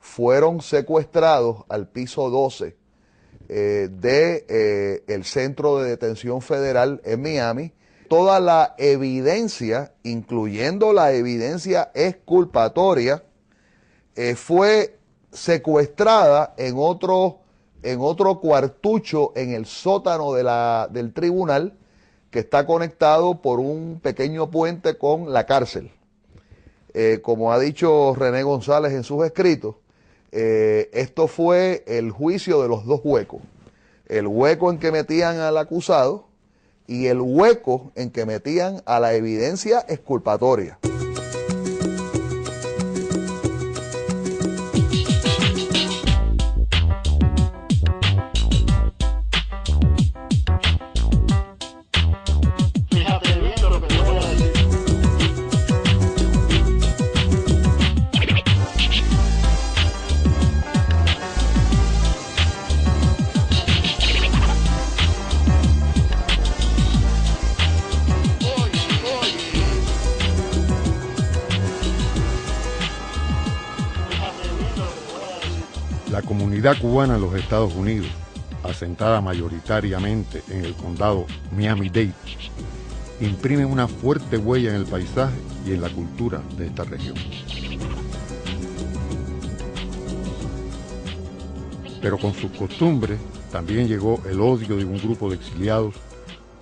fueron secuestrados al piso 12 del Centro de Detención Federal en Miami. Toda la evidencia, incluyendo la evidencia exculpatoria, fue secuestrada en otro cuartucho en el sótano del tribunal, que está conectado por un pequeño puente con la cárcel. Como ha dicho René González en sus escritos, esto fue el juicio de los dos huecos. El hueco en que metían al acusado y el hueco en que metían a la evidencia exculpatoria. La comunidad cubana en los Estados Unidos, asentada mayoritariamente en el condado Miami-Dade, imprime una fuerte huella en el paisaje y en la cultura de esta región. Pero con sus costumbres también llegó el odio de un grupo de exiliados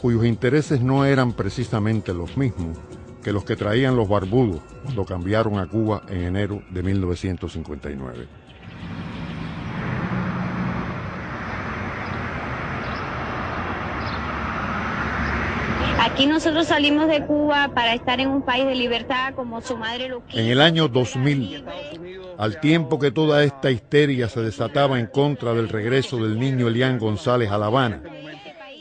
cuyos intereses no eran precisamente los mismos que los que traían los barbudos cuando cambiaron a Cuba en enero de 1959. Aquí nosotros salimos de Cuba para estar en un país de libertad como su madre lo quiso. En el año 2000, al tiempo que toda esta histeria se desataba en contra del regreso del niño Elian González a La Habana,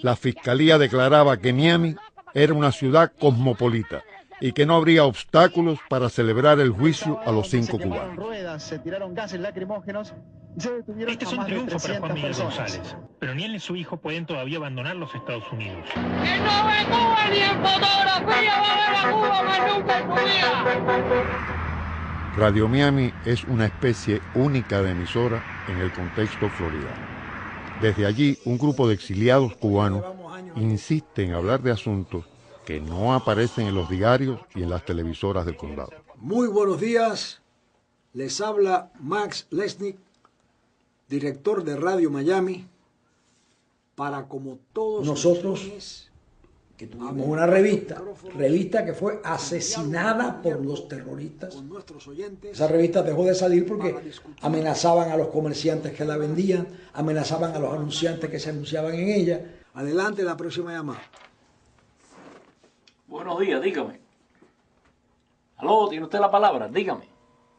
la Fiscalía declaraba que Miami era una ciudad cosmopolita y que no habría obstáculos para celebrar el juicio a los 5 cubanos. Se tiraron gases lacrimógenos. Este es un triunfo para Juan Miguel González, pero ni él ni su hijo pueden todavía abandonar los Estados Unidos. ¡Que no ve Cuba ni en fotografía va a ver a Cuba más nunca en su vida! Radio Miami es una especie única de emisora en el contexto floridano. Desde allí, un grupo de exiliados cubanos insiste en hablar de asuntos que no aparecen en los diarios y en las televisoras del condado. Muy buenos días, les habla Max Lesnick, director de Radio Miami, para como todos nosotros que tuvimos una revista que fue asesinada por los terroristas. Esa revista dejó de salir porque amenazaban a los comerciantes que la vendían, amenazaban a los anunciantes que se anunciaban en ella. Adelante, la próxima llamada. Buenos días, dígame. Aló, ¿tiene usted la palabra? Dígame.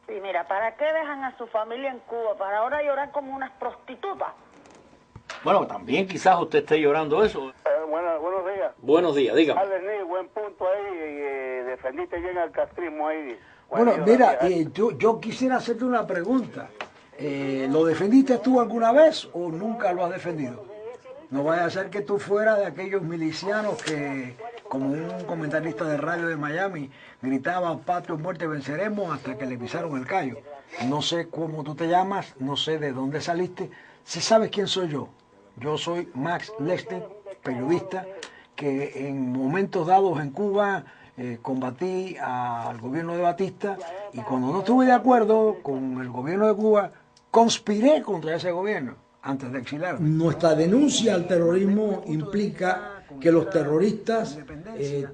Sí, mira, ¿para qué dejan a su familia en Cuba? ¿Para ahora llorar como unas prostitutas? Bueno, también quizás usted esté llorando eso. Buenos días. Buenos días, dígame. Alberni, buen punto ahí, defendiste bien al castrismo ahí. Bueno, mira, yo quisiera hacerte una pregunta. ¿Lo defendiste tú alguna vez o nunca lo has defendido? No vaya a ser que tú fueras de aquellos milicianos que, como un comentarista de radio de Miami, gritaban patria o muerte venceremos hasta que le pisaron el callo. No sé cómo tú te llamas, no sé de dónde saliste. Si sabes quién soy yo. Yo soy Max Lesnick, periodista, que en momentos dados en Cuba combatí al gobierno de Batista y cuando no estuve de acuerdo con el gobierno de Cuba, conspiré contra ese gobierno antes de exilarme. Nuestra denuncia al terrorismo implica que los terroristas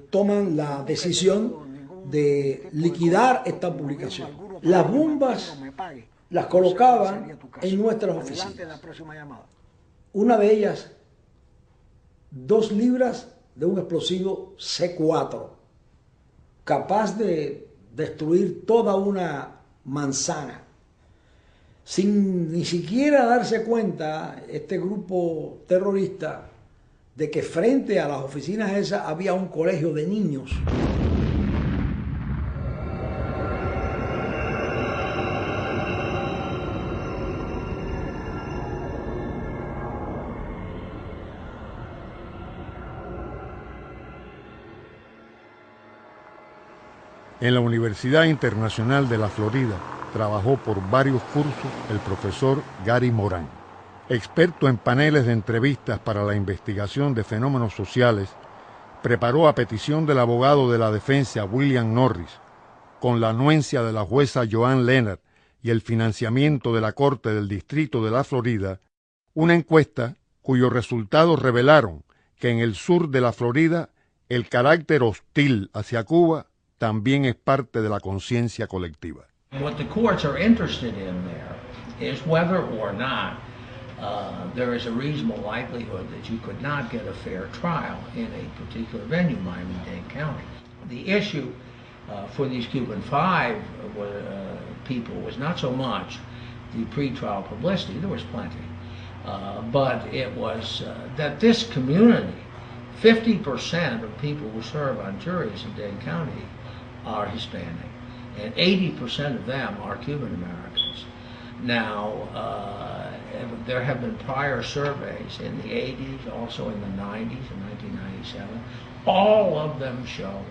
toman la decisión de liquidar esta publicación. Las bombas las colocaban en nuestras oficinas. Una de ellas, 2 libras de un explosivo C4, capaz de destruir toda una manzana. Sin ni siquiera darse cuenta este grupo terrorista de que frente a las oficinas esas había un colegio de niños. En la Universidad Internacional de la Florida, trabajó por varios cursos el profesor Gary Moran. Experto en paneles de entrevistas para la investigación de fenómenos sociales, preparó a petición del abogado de la defensa William Norris, con la anuencia de la jueza Joan Leonard y el financiamiento de la Corte del Distrito de la Florida, una encuesta cuyos resultados revelaron que en el sur de la Florida el carácter hostil hacia Cuba también es parte de la conciencia colectiva. What the courts are interested in there is whether or not there is a reasonable likelihood that you could not get a fair trial in a particular venue, Miami-Dade County. The issue for these Cuban Five people was not so much the pretrial publicity, there was plenty, but it was that this community, 50% of people who serve on juries in Dade County are Hispanic, and 80% of them are Cuban Americans. Now, there have been prior surveys in the 80s, also in the 90s, in 1997. All of them show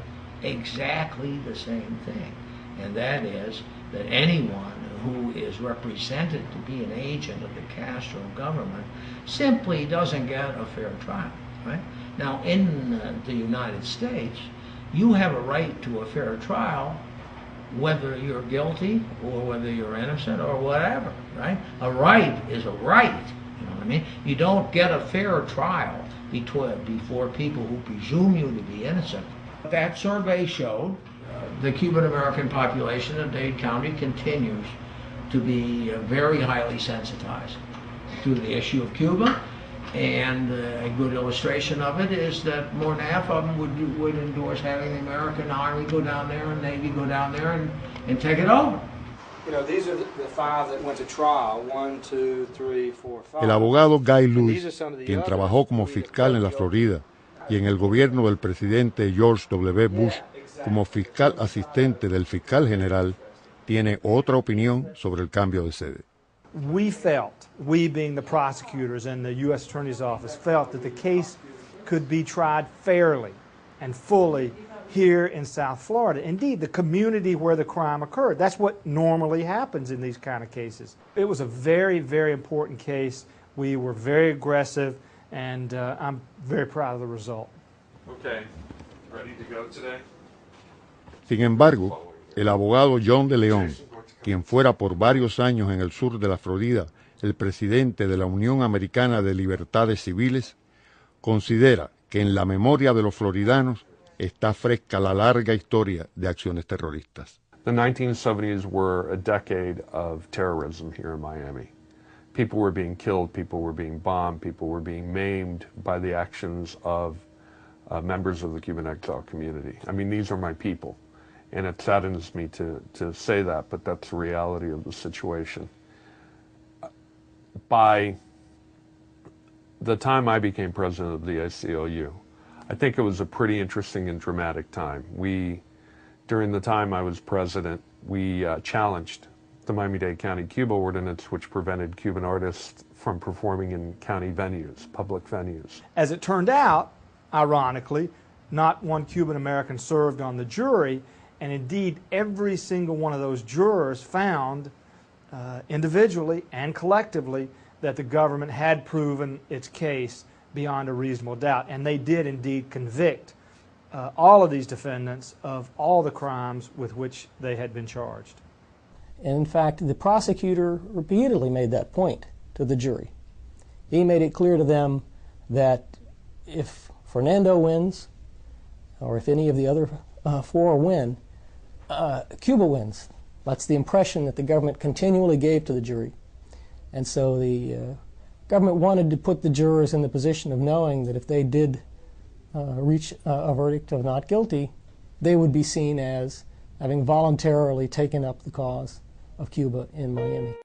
exactly the same thing, and that is that anyone who is represented to be an agent of the Castro government simply doesn't get a fair trial, right? Now, in the United States, you have a right to a fair trial whether you're guilty or whether you're innocent or whatever, right? A right is a right, you know what I mean? You don't get a fair trial before people who presume you to be innocent. That survey showed the Cuban American population of Dade County continues to be very highly sensitized to the issue of Cuba, and a good illustration of it is that more than half of them would endorse having the American Army go down there and Navy go down there and take it over. You know, these are the five that went to trial, 1, 2, 3, 4, 5. El abogado Guy Lewis, quien trabajó como fiscal en la Florida y en el gobierno del presidente George W. Bush como fiscal asistente del fiscal general, tiene otra opinión sobre el cambio de sede. We being the prosecutors and the U.S. Attorney's Office, felt that the case could be tried fairly and fully here in South Florida. Indeed, the community where the crime occurred. That's what normally happens in these kind of cases. It was a very, very important case. We were very aggressive, and I'm very proud of the result. Okay, ready to go today? Sin embargo, el abogado John de León, quien fuera por varios años en el sur de la Florida el presidente de la Unión Americana de Libertades Civiles, considera que en la memoria de los floridanos está fresca la larga historia de acciones terroristas. The 1970s were a decade of terrorism here in Miami. People were being killed, people were being bombed, people were being maimed by the actions of members of the Cuban exile community. I mean, these are my people. And it saddens me to say that, but that's the reality of the situation. By the time I became president of the ACLU, I think it was a pretty interesting and dramatic time. During the time I was president, we challenged the Miami-Dade County Cuba Ordinance, which prevented Cuban artists from performing in county venues, public venues. As it turned out, ironically, not one Cuban American served on the jury, and indeed, every single one of those jurors found individually and collectively that the government had proven its case beyond a reasonable doubt. And they did indeed convict all of these defendants of all the crimes with which they had been charged. And in fact, the prosecutor repeatedly made that point to the jury. He made it clear to them that if Fernando wins, or if any of the other four win, Cuba wins. That's the impression that the government continually gave to the jury. And so the government wanted to put the jurors in the position of knowing that if they did reach a verdict of not guilty, they would be seen as having voluntarily taken up the cause of Cuba in Miami.